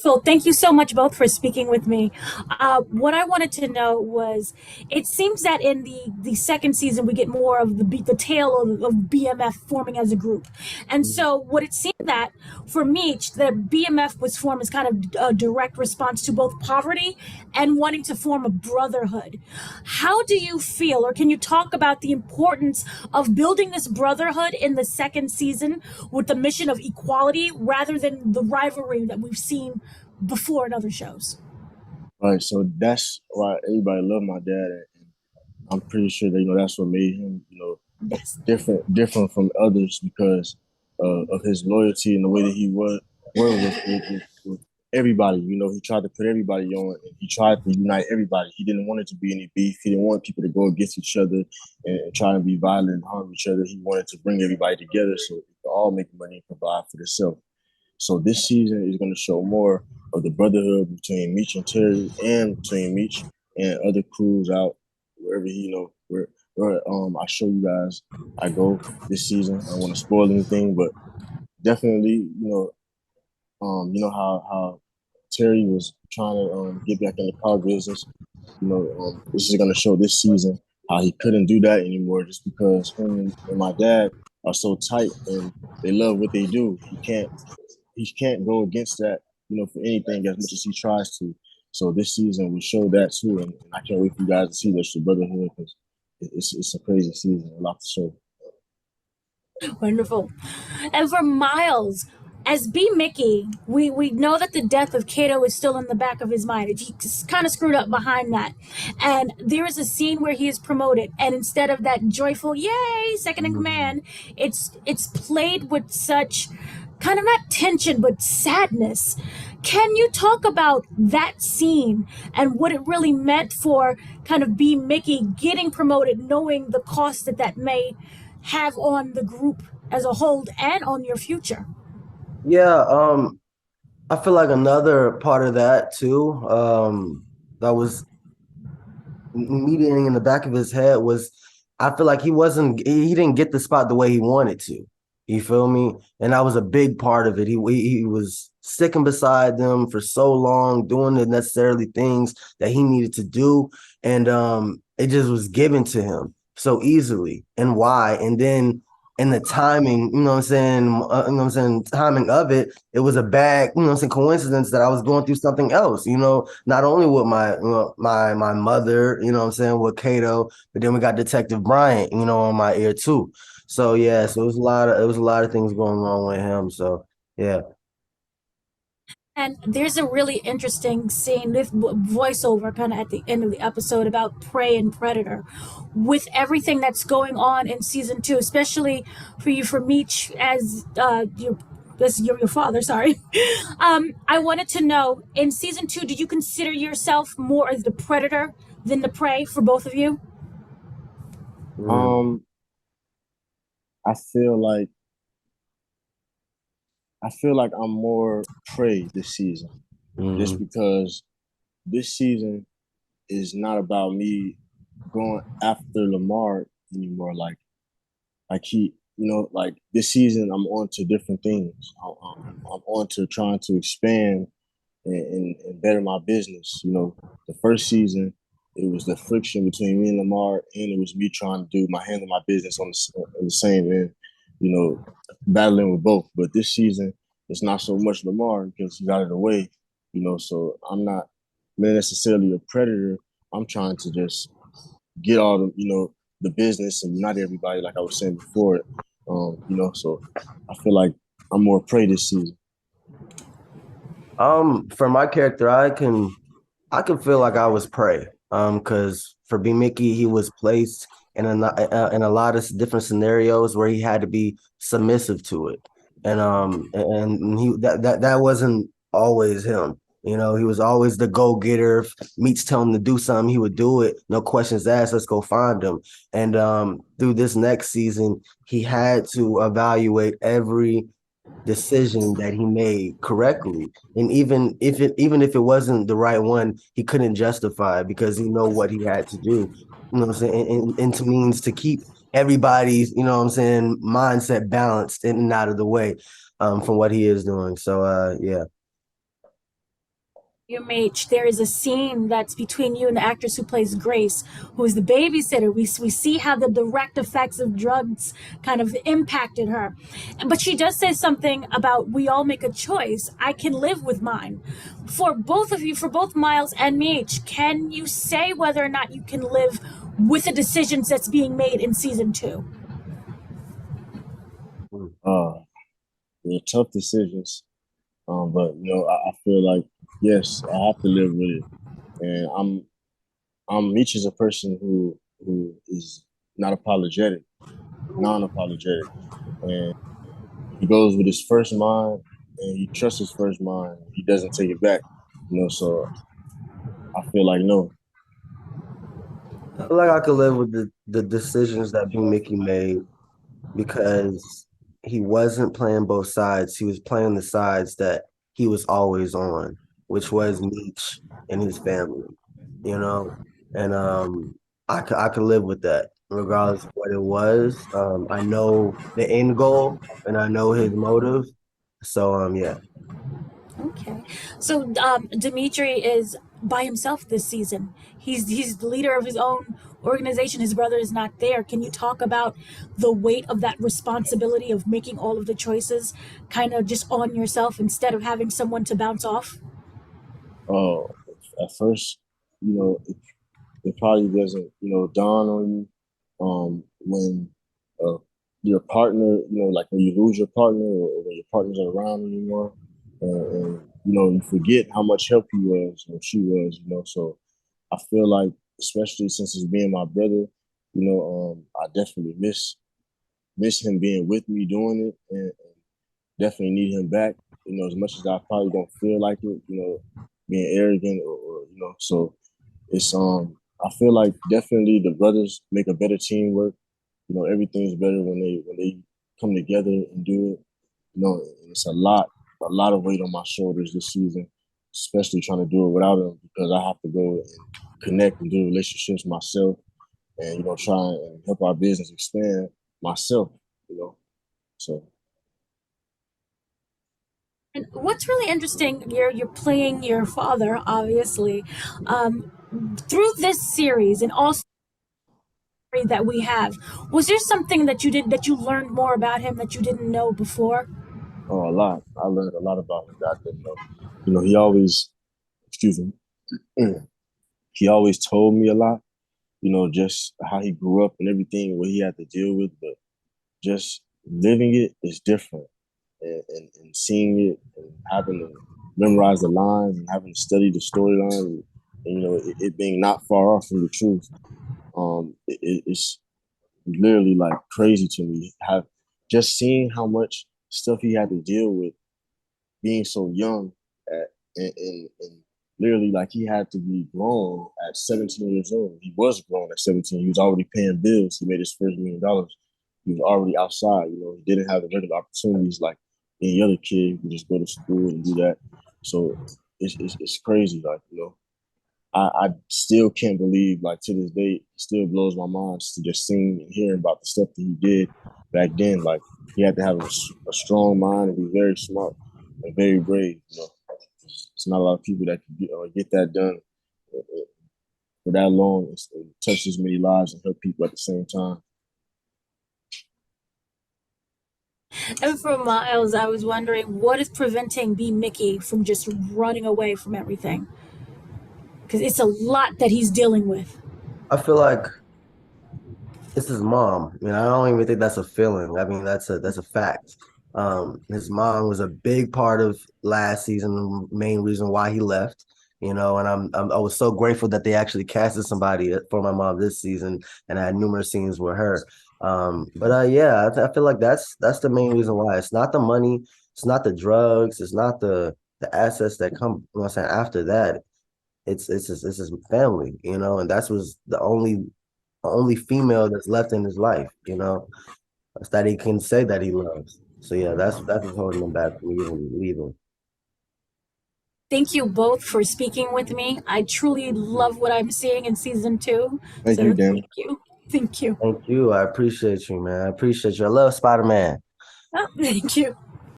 Wonderful. Thank you so much both for speaking with me. What I wanted to know was, it seems that in the second season we get more of the tale of BMF forming as a group, and Mhm. so what it seemed that for Meech, the BMF was formed as kind of a direct response to both poverty and wanting to form a brotherhood. How do you feel, or can you talk about the importance of building this brotherhood in the second season with the mission of equality rather than the rivalry that we've seen before in other shows? Right, so that's why everybody loved my dad, and I'm pretty sure that that's what made him Yes. different from others because of his loyalty and the way that he was with everybody. He tried to put everybody on, and he tried to unite everybody. He didn't want it to be any beef. He didn't want people to go against each other and try and be violent and harm each other. He wanted to bring everybody together so they could all make money and provide for themselves. So this season is going to show more of the brotherhood between Meech and Terry, and between Meech and other crews out wherever where I show you guys I go this season. I don't want to spoil anything, but definitely how Terry was trying to get back in the car business. This is going to show this season how he couldn't do that anymore just because him and my dad are so tight and they love what they do. He can't go against that, for anything as much as he tries to. So this season we showed that too, and I can't wait for you guys to see this the brotherhood because it's a crazy season, a lot to show. Wonderful. And for Miles, as B-Mickie, we know that the death of Kato is still in the back of his mind. He's kind of screwed up behind that. And there is a scene where he is promoted, and instead of that joyful, yay, second in command, it's played with such kind of not tension, but sadness. Can you talk about that scene and what it really meant for kind of B-Mickie getting promoted, knowing the cost that that may have on the group as a whole and on your future? Yeah, I feel like another part of that too, that was meeting in the back of his head was I feel like he didn't get the spot the way he wanted to. You feel me? And that was a big part of it. He was sticking beside them for so long, doing the necessarily things that he needed to do, and it just was given to him so easily. And why? And then in the timing, you know what I'm saying, timing of it, it was a bad, coincidence that I was going through something else, not only with my mother, what I'm saying, with Kato, but then we got Detective Bryant, on my ear too. So yeah, so it was a lot of things going on with him. So yeah. And there's a really interesting scene with voiceover kind of at the end of the episode about prey and predator. With everything that's going on in season two, especially for you, for Meech, as your father, sorry. I wanted to know, in season two, did you consider yourself more as the predator than the prey for both of you? Mm, Um, I feel like I'm more prey this season, just mm, because this season is not about me going after Lamar anymore. Like like this season, I'm on to different things. I'm on to trying to expand and better my business. The first season, it was the friction between me and Lamar, and it was me trying to do my handle my business on the same end. Battling with both. But this season, it's not so much Lamar because he's out of the way. So I'm not necessarily a predator. I'm trying to just get all the business and not everybody, like I was saying before. So I feel like I'm more prey this season. For my character, I can feel like I was prey. Because for B Mickey, he was placed in a lot of different scenarios where he had to be submissive to it, and that wasn't always him. He was always the go getter. If Meets tell him to do something, he would do it. No questions asked. Let's go find him. And through this next season, he had to evaluate every decision that he made correctly, and even if it wasn't the right one, he couldn't justify it because he know what he had to do, what I'm saying, and to means to keep everybody's, what I'm saying, mindset balanced in and out of the way, from what he is doing. So yeah. You, Meech, there is a scene that's between you and the actress who plays Grace, who is the babysitter. We see how the direct effects of drugs kind of impacted her. But she does say something about we all make a choice. I can live with mine. For both of you, for both Myles and Meech, can you say whether or not you can live with the decisions that's being made in season 2? Uh, they're tough decisions. But I feel like yes, I have to live with it, and I'm Meech is a person who is not apologetic, non-apologetic, and he goes with his first mind, and he trusts his first mind. He doesn't take it back, So I feel like no. I feel like I could live with the decisions that B-Mickie made because he wasn't playing both sides. He was playing the sides that he was always on, which was Meech and his family, you know? And I could live with that regardless of what it was. I know the end goal and I know his motive. So yeah. Okay. So Dimitri is by himself this season. He's the leader of his own organization. His brother is not there. Can you talk about the weight of that responsibility of making all of the choices kind of just on yourself instead of having someone to bounce off? Uh, at first, it probably doesn't, dawn on you when uh, your partner, like when you lose your partner or when your partner's not around anymore, and you forget how much help he was or she was, So I feel like, especially since it's being my brother, I definitely miss him being with me doing it, and definitely need him back. As much as I probably don't feel like it, being arrogant or. So it's I feel like definitely the brothers make a better teamwork. Everything's better when they come together and do it. And it's a lot of weight on my shoulders this season, especially trying to do it without him because I have to go and connect and do relationships myself and try and help our business expand myself, So And what's really interesting, you're playing your father, obviously, through this series and also that we have. Was there something that you learned more about him that you didn't know before? a lot. I learned a lot about him that I didn't know. He always, excuse me, he always told me a lot. Just how he grew up and everything, what he had to deal with, but just living it is different, and seeing it and having to memorize the lines and having to study the storyline, and it being not far off from the truth. It's literally like crazy to me. Have just seeing how much stuff he had to deal with being so young and literally like he had to be grown at 17 years old. He was grown at 17. He was already paying bills. He made his first $1 million. He was already outside. He didn't have the regular opportunities like any other kid who could just go to school and do that. So it's crazy. Like, I still can't believe, like, to this day, it still blows my mind to just seeing and hearing about the stuff that he did back then. Like, he had to have a strong mind and be very smart and very brave. It's not a lot of people that can get that done for that long and touch as many lives and help people at the same time. And for Myles, I was wondering what is preventing B-Mickie from just running away from everything? Because it's a lot that he's dealing with. I feel like it's his mom. I don't even think that's a feeling. I mean, that's a fact. His mom was a big part of last season, the main reason why he left. And I was so grateful that they actually casted somebody for my mom this season, and I had numerous scenes with her. But yeah, I feel like that's the main reason why. It's not the money, it's not the drugs, it's not the assets that come. I'm saying, after that. It's his family, and that's was the only female that's left in his life, that he can say that he loves. So yeah, that's what's holding him back from even leaving. Thank you both for speaking with me. I truly love what I'm seeing in season 2. Thank you, So Dan. thank you. Thank you. Thank you. I appreciate you, man. I appreciate you. I love Spider-Man. Oh, thank you.